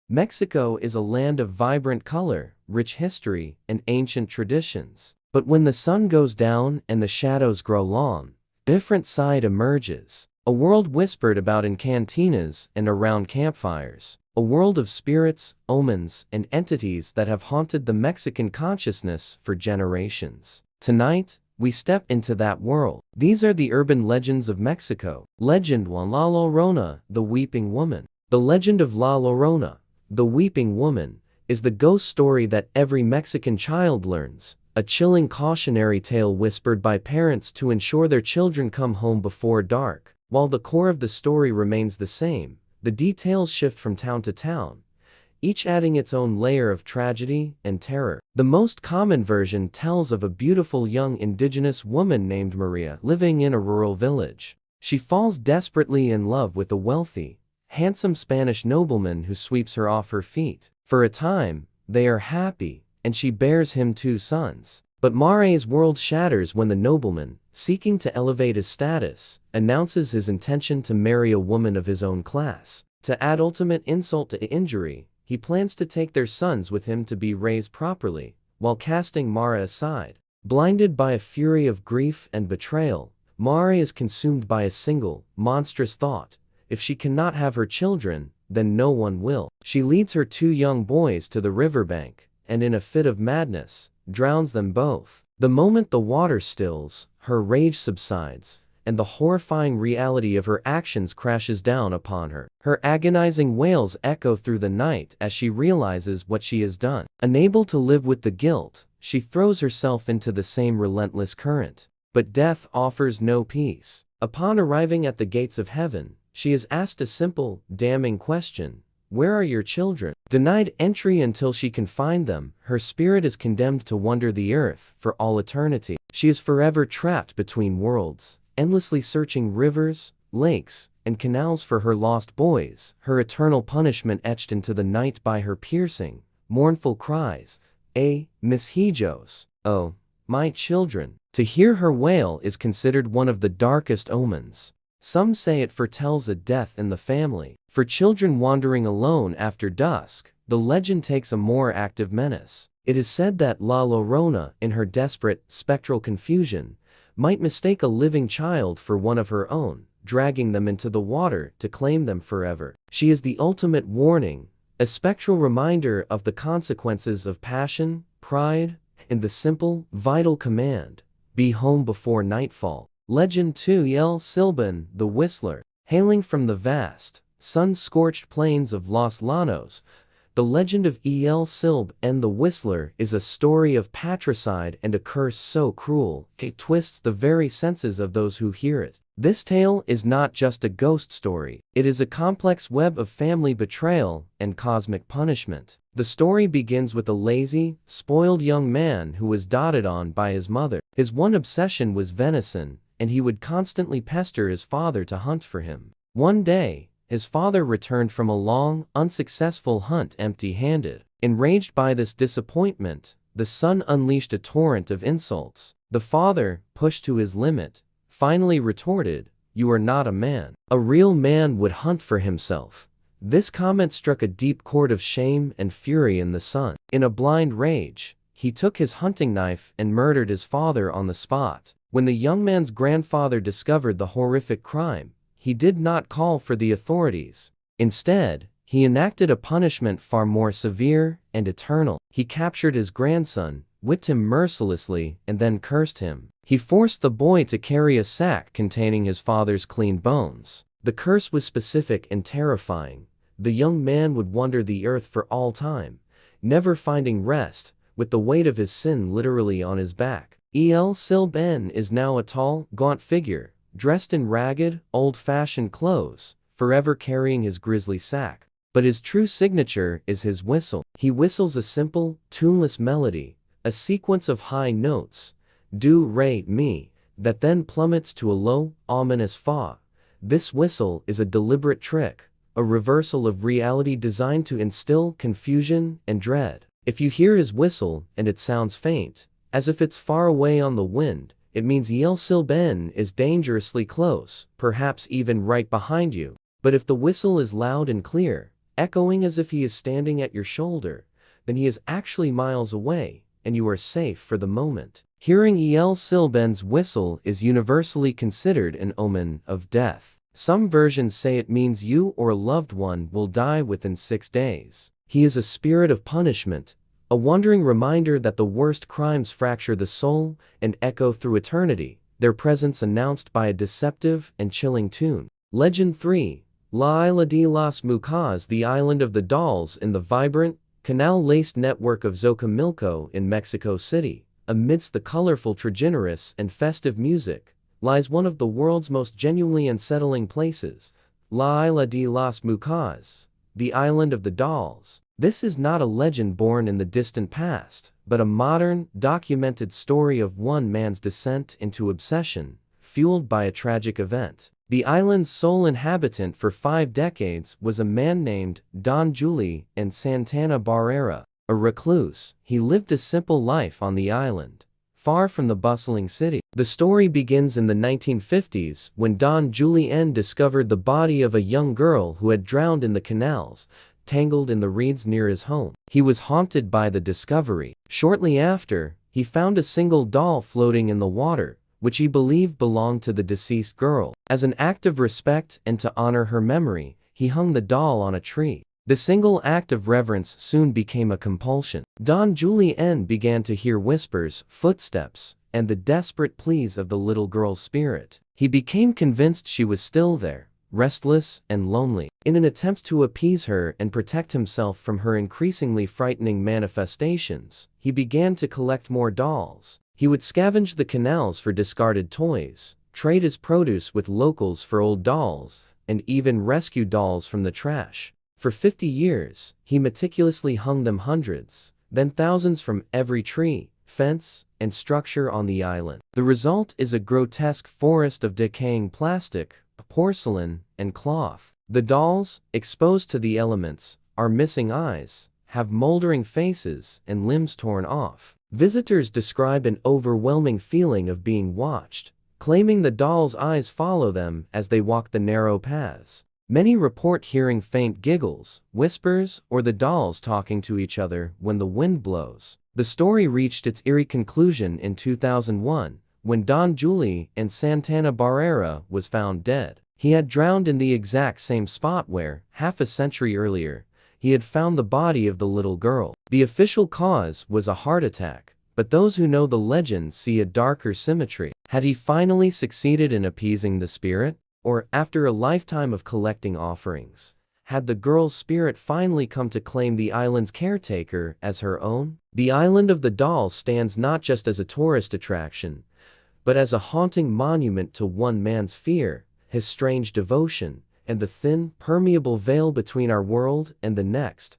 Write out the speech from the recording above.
Mexico is a land of vibrant color, rich history, and ancient traditions. But when the sun goes down and the shadows grow long, a different side emerges. A world whispered about in cantinas and around campfires. A world of spirits, omens, and entities that have haunted the Mexican consciousness for generations. Tonight, we step into that world. These are the urban legends of Mexico. Legend 1: La Llorona, the Weeping Woman. The legend of La Llorona, the Weeping Woman, is the ghost story that every Mexican child learns, a chilling cautionary tale whispered by parents to ensure their children come home before dark. While the core of the story remains the same, the details shift from town to town, each adding its own layer of tragedy and terror. The most common version tells of a beautiful young indigenous woman named Maria living in a rural village. She falls desperately in love with a wealthy, handsome Spanish nobleman who sweeps her off her feet. For a time, they are happy, and she bears him 2 sons. But Maria's world shatters when the nobleman, seeking to elevate his status, announces his intention to marry a woman of his own class. To add ultimate insult to injury, he plans to take their sons with him to be raised properly, while casting Mara aside. Blinded by a fury of grief and betrayal, Mara is consumed by a single, monstrous thought: if she cannot have her children, then no one will. She leads her 2 young boys to the riverbank, and in a fit of madness, drowns them both. The moment the water stills, her rage subsides, and the horrifying reality of her actions crashes down upon her. Her agonizing wails echo through the night as she realizes what she has done. Unable to live with the guilt, she throws herself into the same relentless current. But death offers no peace. Upon arriving at the gates of heaven, she is asked a simple, damning question: where are your children? Denied entry until she can find them, her spirit is condemned to wander the earth for all eternity. She is forever trapped between worlds, endlessly searching rivers, lakes, and canals for her lost boys, her eternal punishment etched into the night by her piercing, mournful cries, mis hijos, oh, my children. To hear her wail is considered one of the darkest omens. Some say it foretells a death in the family. For children wandering alone after dusk, the legend takes a more active menace. It is said that La Llorona, in her desperate, spectral confusion, might mistake a living child for one of her own, dragging them into the water to claim them forever. She is the ultimate warning, a spectral reminder of the consequences of passion, pride, and the simple, vital command: be home before nightfall. Legend 2: El Silbón, the Whistler. Hailing from the vast, sun-scorched plains of Los Llanos, the legend of El Silbón the Whistler is a story of patricide and a curse so cruel it twists the very senses of those who hear it. This tale is not just a ghost story, it is a complex web of family betrayal and cosmic punishment. The story begins with a lazy, spoiled young man who was doted on by his mother. His one obsession was venison, and he would constantly pester his father to hunt for him. One day, his father returned from a long, unsuccessful hunt empty-handed. Enraged by this disappointment, the son unleashed a torrent of insults. The father, pushed to his limit, finally retorted, "You are not a man. A real man would hunt for himself." This comment struck a deep chord of shame and fury in the son. In a blind rage, he took his hunting knife and murdered his father on the spot. When the young man's grandfather discovered the horrific crime, he did not call for the authorities. Instead, he enacted a punishment far more severe and eternal. He captured his grandson, whipped him mercilessly, and then cursed him. He forced the boy to carry a sack containing his father's clean bones. The curse was specific and terrifying. The young man would wander the earth for all time, never finding rest, with the weight of his sin literally on his back. El Silbón is now a tall, gaunt figure, dressed in ragged, old-fashioned clothes, forever carrying his grisly sack. But his true signature is his whistle. He whistles a simple, tuneless melody, a sequence of high notes, do, re, mi, that then plummets to a low, ominous fa. This whistle is a deliberate trick, a reversal of reality designed to instill confusion and dread. If you hear his whistle and it sounds faint, as if it's far away on the wind, it means El Silbón is dangerously close, perhaps even right behind you. But if the whistle is loud and clear, echoing as if he is standing at your shoulder, then he is actually miles away, and you are safe for the moment. Hearing El Silbón's whistle is universally considered an omen of death. Some versions say it means you or a loved one will die within 6 days. He is a spirit of punishment, a wandering reminder that the worst crimes fracture the soul and echo through eternity, their presence announced by a deceptive and chilling tune. Legend 3. La Isla de las Muñecas, the Island of the Dolls. In the vibrant, canal-laced network of Xochimilco in Mexico City, amidst the colorful trajineras and festive music, lies one of the world's most genuinely unsettling places, La Isla de las Muñecas, the Island of the Dolls. This is not a legend born in the distant past, but a modern, documented story of one man's descent into obsession, fueled by a tragic event. The island's sole inhabitant for 5 decades was a man named Don Julio and Santana Barrera. A recluse, he lived a simple life on the island, far from the bustling city. The story begins in the 1950s when Don Julio discovered the body of a young girl who had drowned in the canals, tangled in the reeds near his home. He was haunted by the discovery. Shortly after, he found a single doll floating in the water, which he believed belonged to the deceased girl. As an act of respect and to honor her memory, he hung the doll on a tree. The single act of reverence soon became a compulsion. Don Julio began to hear whispers, footsteps, and the desperate pleas of the little girl's spirit. He became convinced she was still there, restless and lonely. In an attempt to appease her and protect himself from her increasingly frightening manifestations, he began to collect more dolls. He would scavenge the canals for discarded toys, trade his produce with locals for old dolls, and even rescue dolls from the trash. For 50 years, he meticulously hung them hundreds, then thousands from every tree, fence, and structure on the island. The result is a grotesque forest of decaying plastic, porcelain, and cloth. The dolls, exposed to the elements, are missing eyes, have moldering faces, and limbs torn off. Visitors describe an overwhelming feeling of being watched, claiming the dolls' eyes follow them as they walk the narrow paths. Many report hearing faint giggles, whispers, or the dolls talking to each other when the wind blows. The story reached its eerie conclusion in 2001, when Don Julio and Santana Barrera was found dead. He had drowned in the exact same spot where, half a century earlier, he had found the body of the little girl. The official cause was a heart attack, but those who know the legend see a darker symmetry. Had he finally succeeded in appeasing the spirit? Or, after a lifetime of collecting offerings, had the girl's spirit finally come to claim the island's caretaker as her own? The Island of the Dolls stands not just as a tourist attraction, but as a haunting monument to one man's fear, his strange devotion, and the thin, permeable veil between our world and the next.